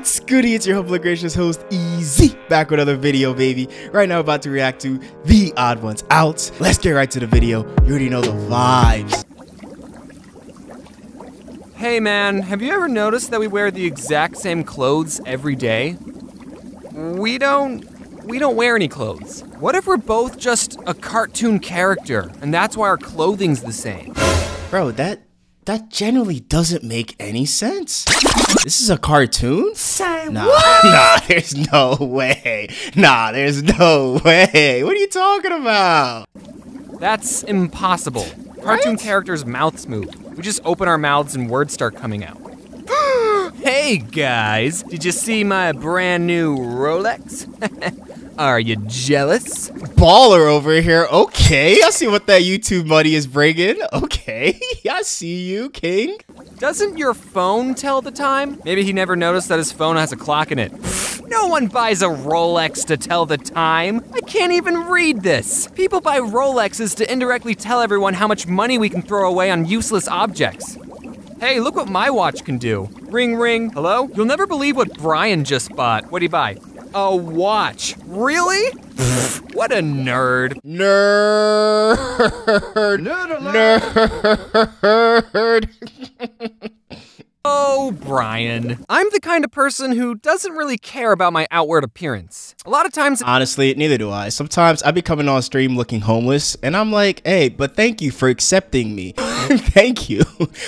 What's goody? It's your humble and gracious host, Easy, back with another video, baby. Right now, about to react to The Odd Ones Out. Let's get right to the video. You already know the vibes. Hey man, have you ever noticed that we wear the exact same clothes every day? We don't wear any clothes. What if we're both just a cartoon character, and that's why our clothing's the same? Bro, that generally doesn't make any sense. This is a cartoon? Say Nah, what? nah, there's no way. Nah, there's no way. What are you talking about? That's impossible. Cartoon characters' mouths move. We just open our mouths and words start coming out. Hey guys, did you see my brand new Rolex? Are you jealous? Baller over here. Okay, I see what that YouTube money is bringing. Okay, I see you, king. Doesn't your phone tell the time? Maybe he never noticed that his phone has a clock in it. No one buys a Rolex to tell the time. I can't even read this. People buy Rolexes to indirectly tell everyone how much money we can throw away on useless objects. Hey, look what my watch can do. Ring, ring. Hello? You'll never believe what Brian just bought. What'd he buy? A watch. Really? What a nerd. Nerd. Nerd. Oh, Brian. I'm the kind of person who doesn't really care about my outward appearance. A lot of times— Honestly, neither do I. Sometimes I be coming on stream looking homeless, and I'm like, hey, but thank you for accepting me. Thank you.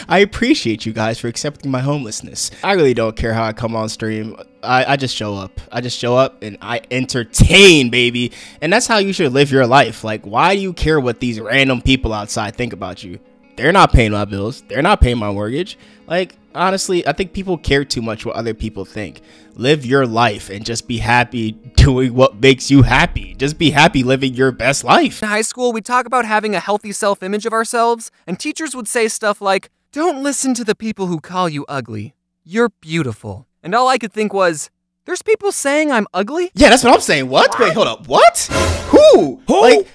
I appreciate you guys for accepting my homelessness. I really don't care how I come on stream. I just show up. I just show up and I entertain, baby. And that's how you should live your life. Like, why do you care what these random people outside think about you? They're not paying my bills. They're not paying my mortgage. Like, honestly, I think people care too much what other people think. Live your life and just be happy doing what makes you happy. Just be happy living your best life. in high school, we talk about having a healthy self-image of ourselves, and teachers would say stuff like, "Don't listen to the people who call you ugly. You're beautiful." And all I could think was, there's people saying I'm ugly? Yeah, that's what I'm saying. What? Wait, hold up. What? Who? Like,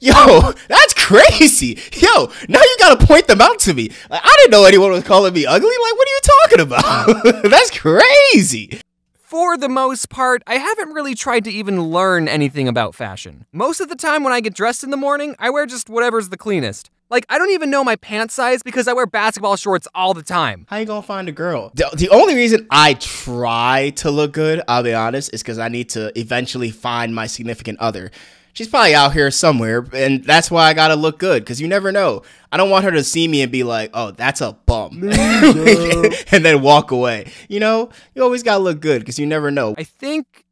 yo, that's crazy. Yo, now you gotta point them out to me. Like, I didn't know anyone was calling me ugly. Like, what are you talking about? That's crazy. For the most part, I haven't really tried to even learn anything about fashion. Most of the time when I get dressed in the morning, I wear just whatever's the cleanest. Like, I don't even know my pant size because I wear basketball shorts all the time. How you gonna find a girl? The only reason I try to look good, I'll be honest, is because I need to eventually find my significant other. She's probably out here somewhere, and that's why I gotta look good, because you never know. I don't want her to see me and be like, oh, that's a bum, and then walk away. You know, you always gotta look good, because you never know. I think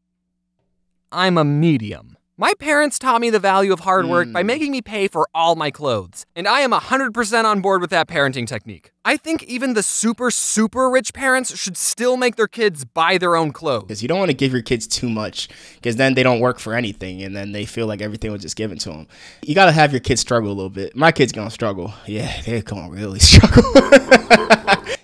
I'm a medium. My parents taught me the value of hard work by making me pay for all my clothes, and I am 100% on board with that parenting technique. I think even the super, super rich parents should still make their kids buy their own clothes. Because you don't want to give your kids too much, because then they don't work for anything, and then they feel like everything was just given to them. You gotta have your kids struggle a little bit. My kids gonna struggle. Yeah, they're gonna really struggle.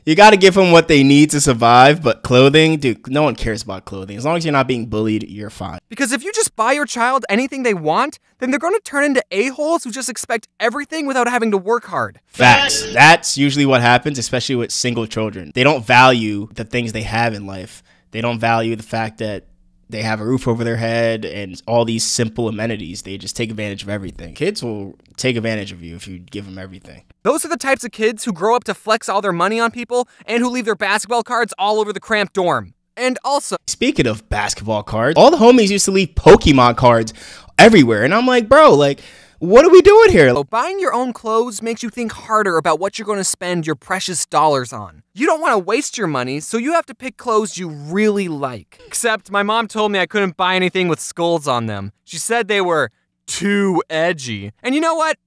You gotta give them what they need to survive, but clothing, dude, no one cares about clothing. As long as you're not being bullied, you're fine. Because if you just buy your child anything they want, then they're going to turn into a-holes who just expect everything without having to work hard. Facts. That's usually what happens, especially with single children. They don't value the things they have in life. They don't value the fact that they have a roof over their head and all these simple amenities. They just take advantage of everything. Kids will take advantage of you if you give them everything. Those are the types of kids who grow up to flex all their money on people and who leave their basketball cards all over the cramped dorm. And also— speaking of basketball cards, all the homies used to leave Pokemon cards everywhere. And I'm like, bro, like, what are we doing here? so buying your own clothes makes you think harder about what you're going to spend your precious dollars on. You don't want to waste your money, so you have to pick clothes you really like. Except my mom told me I couldn't buy anything with skulls on them. She said they were too edgy. And you know what?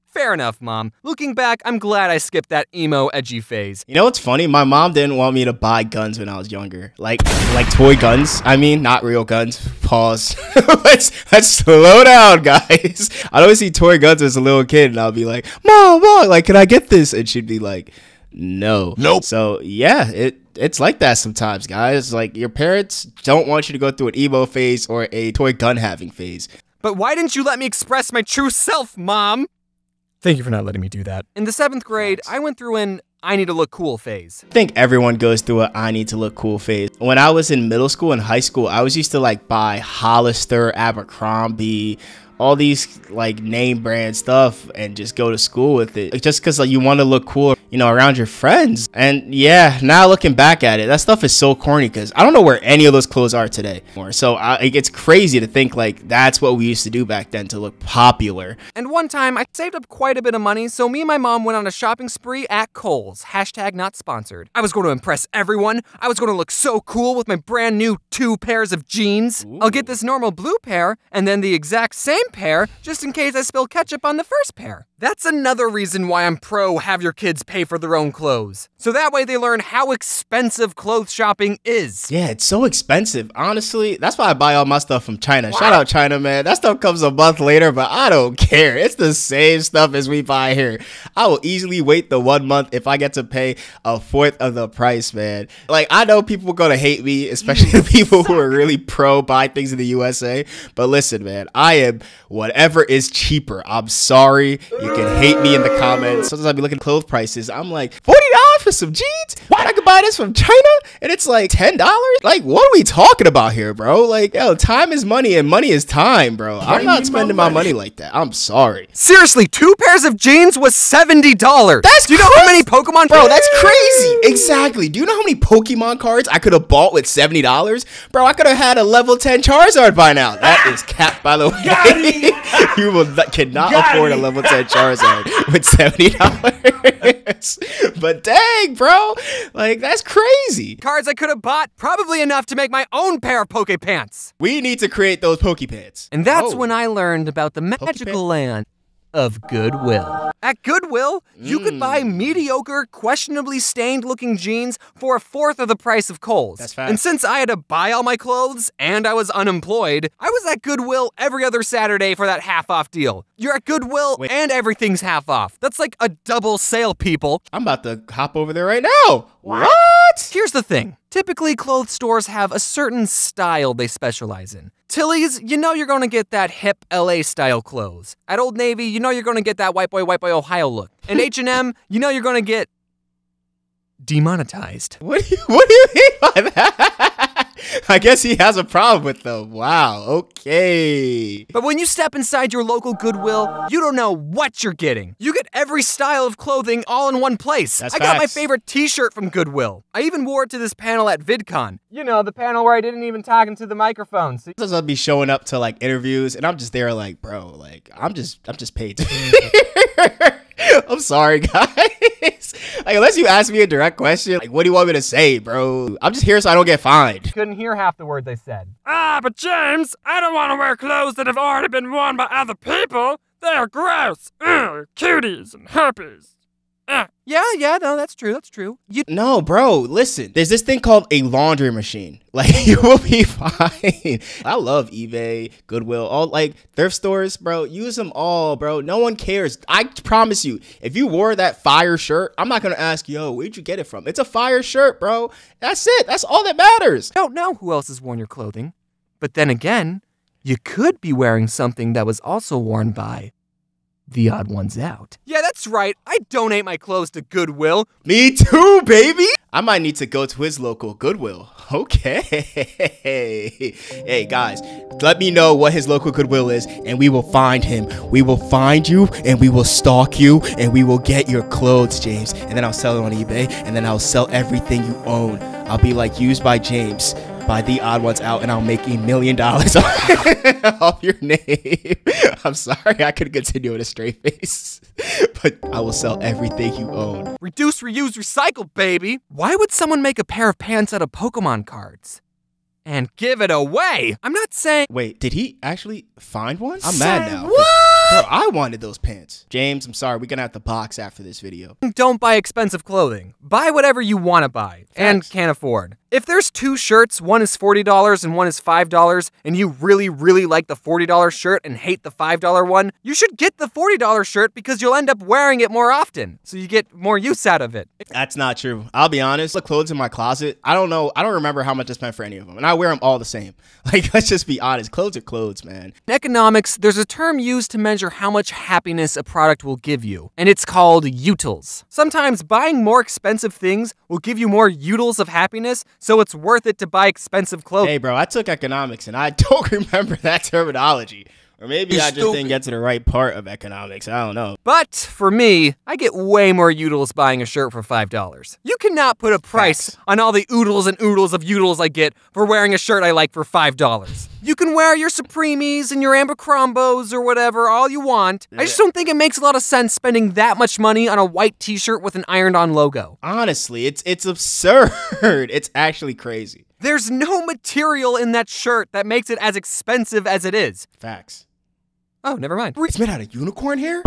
Fair enough, Mom. Looking back, I'm glad I skipped that emo edgy phase. You know what's funny? My mom didn't want me to buy guns when I was younger. Like toy guns. I mean, not real guns. Pause. Let's slow down, guys. I'd always see toy guns as a little kid, and I'll be like, Mom, like, can I get this? And she'd be like, no. Nope. So, yeah, it's like that sometimes, guys. Like, your parents don't want you to go through an emo phase or a toy gun having phase. But why didn't you let me express my true self, Mom? Thank you for not letting me do that. In the 7th grade, I went through an I need to look cool phase. I think everyone goes through a I need to look cool phase. When I was in middle school and high school, I was used to like buy Hollister, Abercrombie, all these like name brand stuff and just go to school with it just because like you want to look cool, you know, around your friends. And yeah, now looking back at it, that stuff is so corny because I don't know where any of those clothes are today. So it's crazy to think like that's what we used to do back then to look popular. And one time I saved up quite a bit of money, so me and my mom went on a shopping spree at Kohl's. Hashtag not sponsored. I was going to impress everyone. I was going to look so cool with my brand new 2 pairs of jeans. Ooh. I'll get this normal blue pair and then the exact same pair just in case I spill ketchup on the first pair. That's another reason why I'm pro have your kids pay for their own clothes. So that way they learn how expensive clothes shopping is. Yeah, it's so expensive. Honestly, that's why I buy all my stuff from China. What? Shout out China, man. That stuff comes a month later, but I don't care. It's the same stuff as we buy here. I will easily wait the 1 month if I get to pay 1/4 of the price, man. Like, I know people are going to hate me, especially the people who are really pro buy things in the USA. But listen, man, I am whatever is cheaper. I'm sorry. You can hate me in the comments. Sometimes I'll be looking at clothes prices. I'm like, $40 for some jeans? What? I could buy this from China and it's like $10? Like, what are we talking about here, bro? Like, yo, time is money and money is time, bro. I'm not spending my money like that. I'm sorry. Seriously, 2 pairs of jeans was $70. Do you know how many Pokemon? Bro, that's crazy. Exactly. Do you know how many Pokemon cards I could have bought with $70? Bro, I could have had a level 10 Charizard by now. That is capped, by the way. You cannot afford a level 10 Charizard with $70. But dang, bro, like that's crazy. Cards I could have bought, probably enough to make my own pair of Poke Pants. We need to create those Poke Pants. And that's when I learned about the magical land of Goodwill. At Goodwill, you could buy mediocre, questionably stained-looking jeans for 1/4 of the price of Kohl's. That's fast. And since I had to buy all my clothes and I was unemployed, I was at Goodwill every other Saturday for that half-off deal. You're at Goodwill and everything's half off. That's like a double sale, people. I'm about to hop over there right now. What? Here's the thing. Typically, clothes stores have a certain style they specialize in. Tilly's, you know you're gonna get that hip LA style clothes. At Old Navy, you know you're gonna get that white boy Ohio look. And H&M, you know you're gonna get demonetized. What do you mean by that? I guess he has a problem with them. Wow, okay. But when you step inside your local Goodwill, you don't know what you're getting. You get every style of clothing all in one place. I got my favorite t-shirt from Goodwill. I even wore it to this panel at VidCon. You know, the panel where I didn't even talk into the microphone. Sometimes I'll be showing up to like interviews and I'm just there like, bro, like I'm just paid to I'm sorry, guys. Like, unless you ask me a direct question, like, what do you want me to say, bro? I'm just here so I don't get fined. Couldn't hear half the words I said. But James, I don't want to wear clothes that have already been worn by other people. They are gross. Cuties and herpes. Yeah, no, that's true. No, bro, listen. There's this thing called a laundry machine. Like, you will be fine. I love eBay, Goodwill, all like thrift stores, bro. Use them all, bro. No one cares. I promise you, if you wore that fire shirt, I'm not gonna ask, yo, where'd you get it from? It's a fire shirt, bro. That's it. That's all that matters. I don't know who else has worn your clothing. But then again, you could be wearing something that was also worn by TheOdd1sOut. Yeah, that's right. I donate my clothes to Goodwill. Me too, baby. I might need to go to his local Goodwill. Okay. Hey, guys, let me know what his local Goodwill is, and we will find him. We will find you, and we will stalk you, and we will get your clothes, James. And then I'll sell it on eBay, and then I'll sell everything you own. I'll be like, used by James, by TheOdd1sOut, and I'll make $1 million off your name. I'm sorry, I could continue with a straight face, but I will sell everything you own. Reduce, reuse, recycle, baby. Why would someone make a pair of pants out of Pokemon cards and give it away? I'm not saying... Wait, did he actually find one? I'm mad now. What? Bro, I wanted those pants. James, I'm sorry. We're going to have to box after this video. Don't buy expensive clothing. Buy whatever you want to buy and can't afford. If there's 2 shirts, one is $40 and one is $5, and you really, really like the $40 shirt and hate the $5 one, you should get the $40 shirt because you'll end up wearing it more often, so you get more use out of it. That's not true. I'll be honest. The clothes in my closet, I don't know. I don't remember how much I spent for any of them, and I wear them all the same. Like, let's just be honest. Clothes are clothes, man. In economics, there's a term used to measure measure how much happiness a product will give you, and it's called utils. Sometimes buying more expensive things will give you more utils of happiness, so it's worth it to buy expensive clothes. Hey, bro, I took economics, and I don't remember that terminology. Or maybe I just didn't get to the right part of economics. I don't know. But for me, I get way more utils buying a shirt for $5. You cannot put a price on all the oodles and oodles of utils I get for wearing a shirt I like for $5. You can wear your Supremes and your Abercrombos or whatever all you want. I just don't think it makes a lot of sense spending that much money on a white t-shirt with an ironed-on logo. Honestly, it's absurd. It's actually crazy. There's no material in that shirt that makes it as expensive as it is. Facts. Oh, never mind. It's made out of unicorn hair?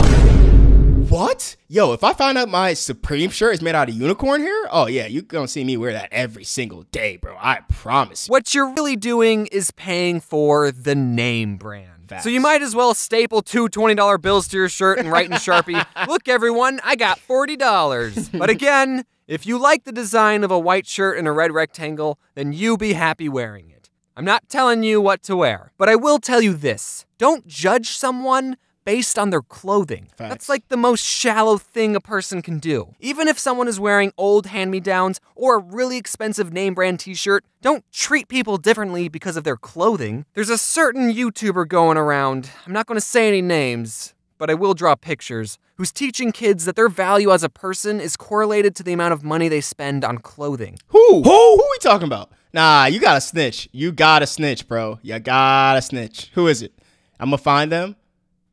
What? Yo, if I find out my Supreme shirt is made out of unicorn hair, oh yeah, you gonna see me wear that every single day, bro. I promise. What you're really doing is paying for the name brand. Facts. So you might as well staple two $20 bills to your shirt and write in Sharpie, "Look everyone, I got $40. But again, if you like the design of a white shirt and a red rectangle, then you be happy wearing it. I'm not telling you what to wear, but I will tell you this. Don't judge someone based on their clothing. Facts. That's like the most shallow thing a person can do. Even if someone is wearing old hand-me-downs or a really expensive name brand t-shirt, don't treat people differently because of their clothing. There's a certain YouTuber going around, I'm not going to say any names, but I will draw pictures, who's teaching kids that their value as a person is correlated to the amount of money they spend on clothing. Who we talking about? Nah, you gotta snitch. You gotta snitch, bro. You gotta snitch. Who is it? I'm gonna find them,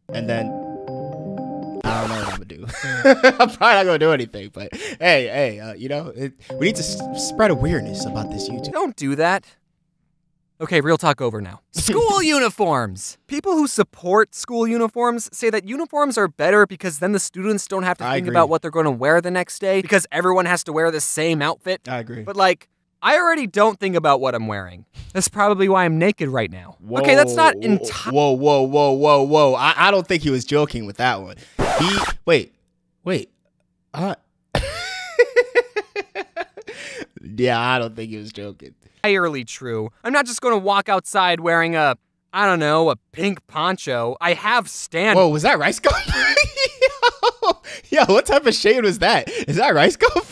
and then I don't know what I'm gonna do. I'm probably not gonna do anything, but hey, you know, we need to spread awareness about this YouTube. Don't do that. Okay, real talk over now. School uniforms. People who support school uniforms say that uniforms are better because then the students don't have to think about what they're going to wear the next day because everyone has to wear the same outfit. I agree. But like, I already don't think about what I'm wearing. That's probably why I'm naked right now. Whoa, okay, that's not entirely. Whoa. I don't think he was joking with that one. Wait. Yeah, I don't think he was joking. Entirely true. I'm not just going to walk outside wearing a pink poncho. I have standards. Whoa, was that rice gum? Yo, what type of shade was that? Is that rice gum?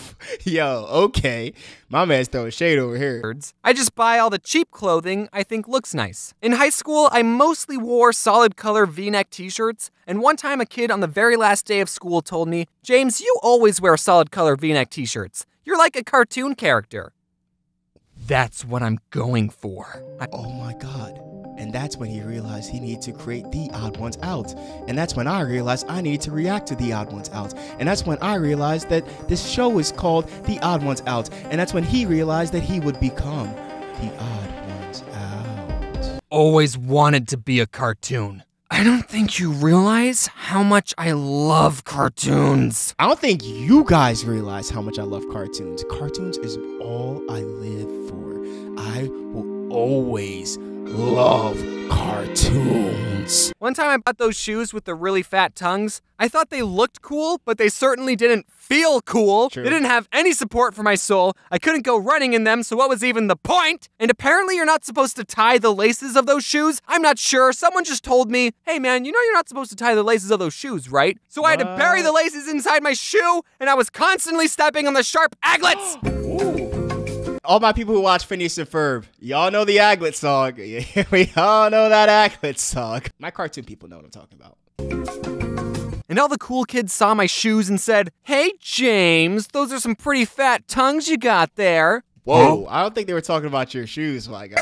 Yo, okay. My man's throwing shade over here. I just buy all the cheap clothing I think looks nice. In high school, I mostly wore solid color V-neck t-shirts, and one time a kid on the very last day of school told me, "James, you always wear solid color V-neck t-shirts. You're like a cartoon character." That's what I'm going for. Oh my God. And that's when he realized he needed to create The Odd Ones Out. And that's when I realized I needed to react to The Odd Ones Out. And that's when I realized that this show is called The Odd Ones Out. And that's when he realized that he would become The Odd Ones Out. Always wanted to be a cartoon. I don't think you realize how much I love cartoons. I don't think you guys realize how much I love cartoons. Cartoons is all I live for. I will always love cartoons. One time I bought those shoes with the really fat tongues. I thought they looked cool, but they certainly didn't feel cool. True. They didn't have any support for my sole. I couldn't go running in them, so what was even the point? And apparently you're not supposed to tie the laces of those shoes. I'm not sure. Someone just told me, "Hey man, you know you're not supposed to tie the laces of those shoes, right?" So I had to bury the laces inside my shoe, and I was constantly stepping on the sharp aglets. All my people who watch Phineas and Ferb, y'all know the Aglet song. We all know that Aglet song. My cartoon people know what I'm talking about. And all the cool kids saw my shoes and said, "Hey, James, those are some pretty fat tongues you got there." Whoa, I don't think they were talking about your shoes, my guy.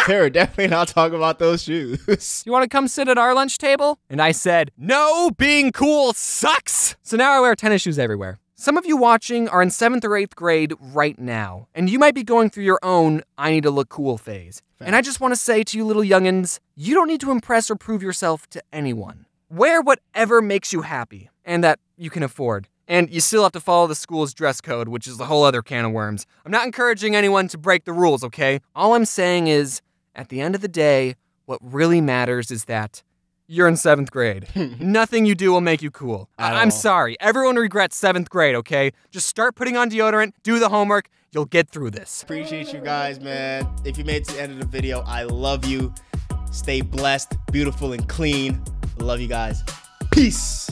They were definitely not talking about those shoes. "You want to come sit at our lunch table?" And I said, "No, being cool sucks." So now I wear tennis shoes everywhere. Some of you watching are in 7th or 8th grade right now, and you might be going through your own I need to look cool phase. Fact. And I just want to say to you little youngins, you don't need to impress or prove yourself to anyone. Wear whatever makes you happy, and that you can afford. And you still have to follow the school's dress code, which is a whole other can of worms. I'm not encouraging anyone to break the rules, okay? All I'm saying is, at the end of the day, what really matters is that you're in 7th grade. Nothing you do will make you cool. I'm sorry. Everyone regrets 7th grade, okay? Just start putting on deodorant, do the homework, you'll get through this. Appreciate you guys, man. If you made it to the end of the video, I love you. Stay blessed, beautiful, and clean. Love you guys. Peace.